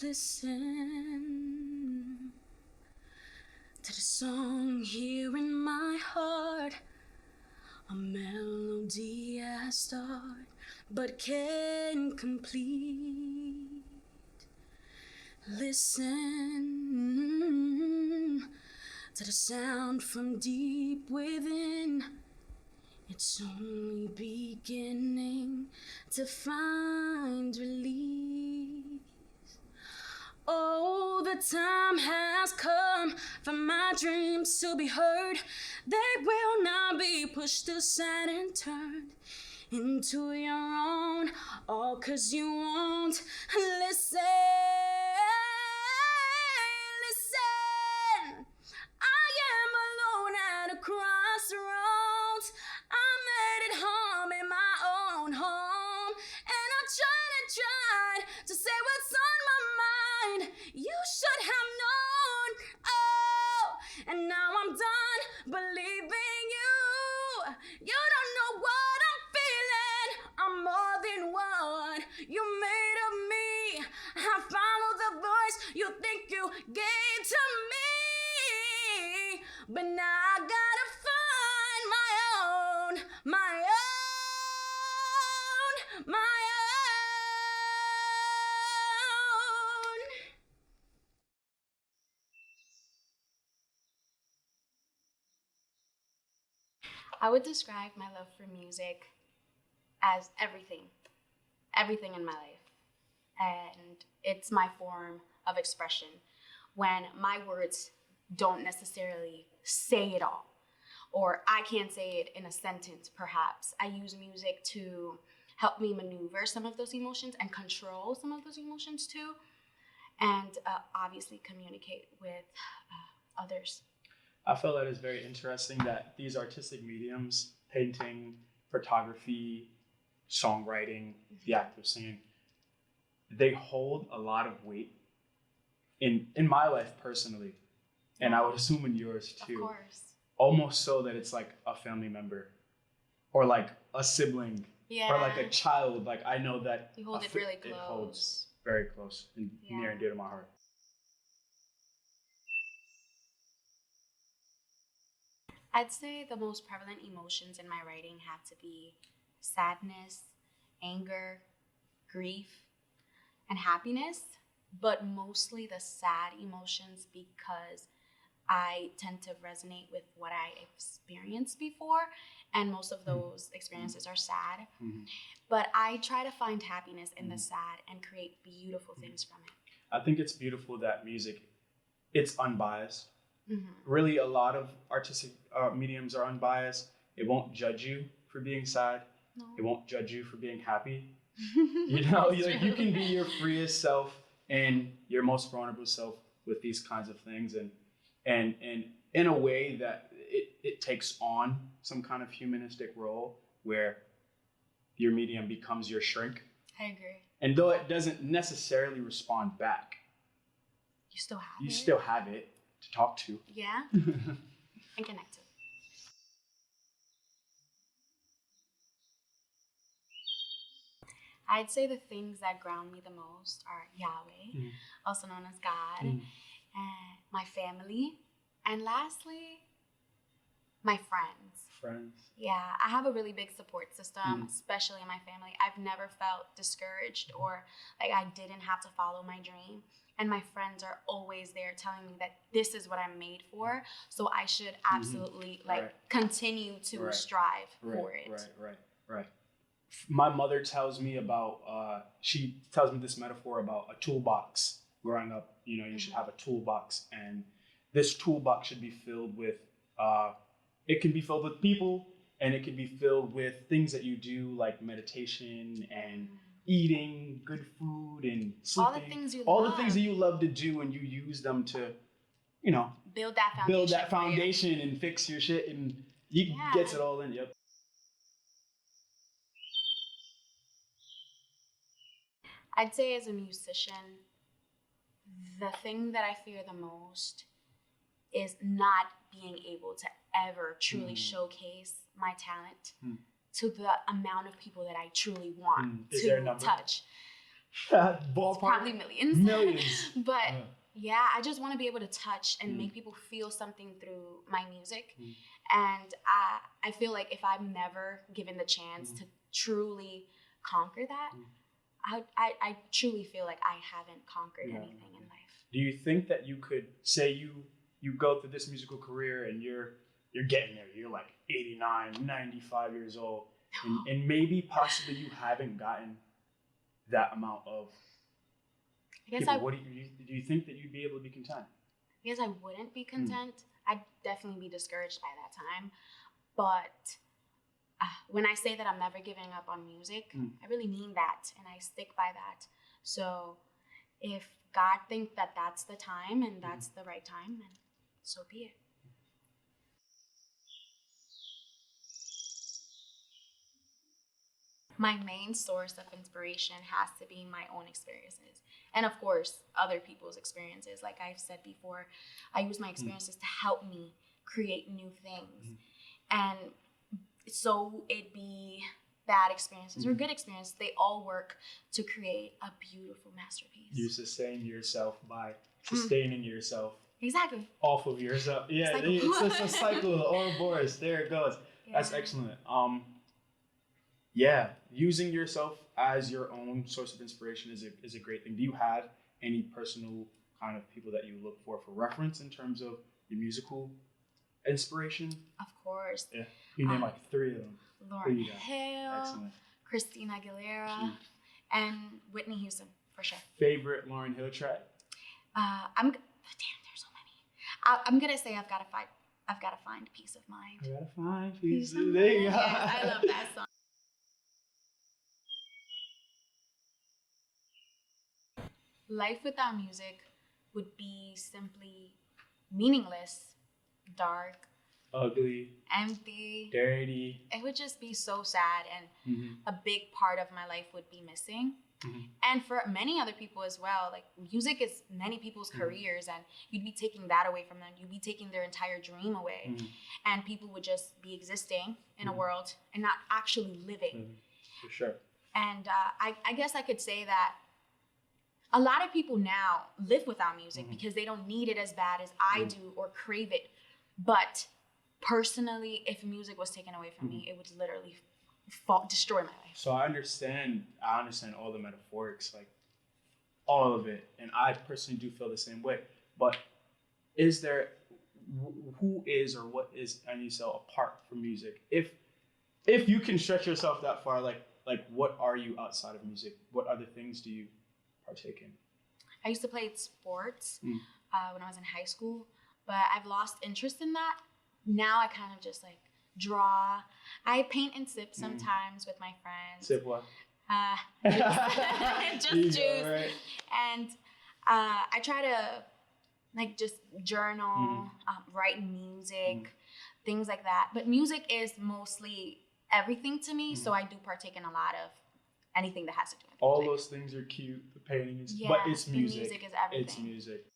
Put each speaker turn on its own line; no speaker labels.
Listen to the song here in my heart, a melody I start but can't complete. Listen to the sound from deep within. It's only beginning to find release. Oh, the time has come for my dreams to be heard. They will not be pushed aside and turned into your own, all 'cause you won't listen. Listen, I am alone at a crossroads. I made it home in my own home, and I tried to say what's on my mind. You should have known, oh, and now I'm done believing you. You don't know what I'm feeling. I'm more than what you made of me. I follow the voice you think you gave to me, but now I gotta find my own, my own, my own.
I would describe my love for music as everything in my life. And it's my form of expression when my words don't necessarily say it all, or I can't say it in a sentence, perhaps. I use music to help me maneuver some of those emotions and control some of those emotions too, and obviously communicate with others.
I feel that it's very interesting that these artistic mediums, painting, photography, songwriting, the act of singing, they hold a lot of weight in my life personally, and I would assume in yours too.
Of course.
Almost so that it's like a family member, or like a sibling, or like a child. Like I know that
you hold it really close.
It holds very close and near and dear to my heart.
I'd say the most prevalent emotions in my writing have to be sadness, anger, grief, and happiness, but mostly the sad emotions because I tend to resonate with what I experienced before, and most of those experiences are sad.
Mm-hmm.
But I try to find happiness in the sad and create beautiful things from it.
I think it's beautiful that music, it's unbiased.
Mm-hmm.
Really, a lot of artistic mediums are unbiased. It won't judge you for being sad.
No.
It won't judge you for being happy. You know, like you can be your freest self and your most vulnerable self with these kinds of things, and in a way that it takes on some kind of humanistic role where your medium becomes your shrink.
I agree.
And though it doesn't necessarily respond back,
you still have
you
it.
still have it to talk to.
Yeah. And connect to. I'd say the things that ground me the most are Yahweh, also known as God, and my family, and lastly, my friends. Yeah, I have a really big support system, especially in my family. I've never felt discouraged or like I didn't have to follow my dream. And my friends are always there telling me that this is what I'm made for. So I should absolutely continue to strive for it.
Right. My mother tells me about, she tells me this metaphor about a toolbox. Growing up, you should have a toolbox, and this toolbox should be filled with, it can be filled with people, and it can be filled with things that you do like meditation and eating good food and sleeping.
All the
things that you love to do, and you use them to,
build that
foundation and fix your shit, and you get it all in. Yep.
I'd say as a musician, the thing that I fear the most is not being able to ever truly showcase my talent to the amount of people that I truly want to touch.
Ballpark.
Probably millions.
Millions.
But yeah, I just want to be able to touch and make people feel something through my music. And I feel like if I'm never given the chance to truly conquer that, I truly feel like I haven't conquered anything in life.
Do you think that you could say you go through this musical career and you're getting there, you're like 89, 95 years old, and maybe possibly you haven't gotten that amount of people. What do you think that you'd be able to be content?
I guess I wouldn't be content. I'd definitely be discouraged by that time. But when I say that I'm never giving up on music, I really mean that, and I stick by that. So if God thinks that that's the time and that's the right time, then so be it. My main source of inspiration has to be my own experiences. And of course, other people's experiences. Like I've said before, I use my experiences to help me create new things. And so it be bad experiences or good experiences, they all work to create a beautiful masterpiece.
You sustain yourself by sustaining yourself.
Exactly.
Off of yourself. Yeah, it's a cycle. Ouroboros. There it goes. Yeah. That's excellent. Yeah, using yourself as your own source of inspiration is a great thing. Do you have any personal kind of people that you look for reference in terms of your musical inspiration?
Of course.
Yeah. You name like 3 of them.
Lauryn Hill,
excellent.
Christina Aguilera, and Whitney Houston, for sure.
Favorite Lauryn Hill track?
Damn, there's so many. I'm gonna say I've gotta find peace of mind.
I gotta find peace of mind. There you go.
Yes, I love that song. Life without music would be simply meaningless, dark,
ugly,
empty,
dirty.
It would just be so sad, and a big part of my life would be missing. And for many other people as well, like music is many people's careers, and you'd be taking that away from them. You'd be taking their entire dream away, and people would just be existing in a world and not actually living.
For sure.
And I guess I could say that a lot of people now live without music because they don't need it as bad as I do or crave it. But personally, if music was taken away from me, it would literally destroy my life.
So I understand all the metaphorics, like all of it. And I personally do feel the same way. But is there, who is or what is Anyissel apart from music? If you can stretch yourself that far, like what are you outside of music? What other things do you partake in?
I used to play sports when I was in high school, but I've lost interest in that. Now I kind of just like draw. I paint and sip sometimes with my friends.
Sip what?
Just juice. Right. And I try to like just journal, write music, things like that. But music is mostly everything to me, so I do partake in a lot of anything that has to do with music.
All those things are cute. The painting is, but it's music.
The music is everything.
It's music.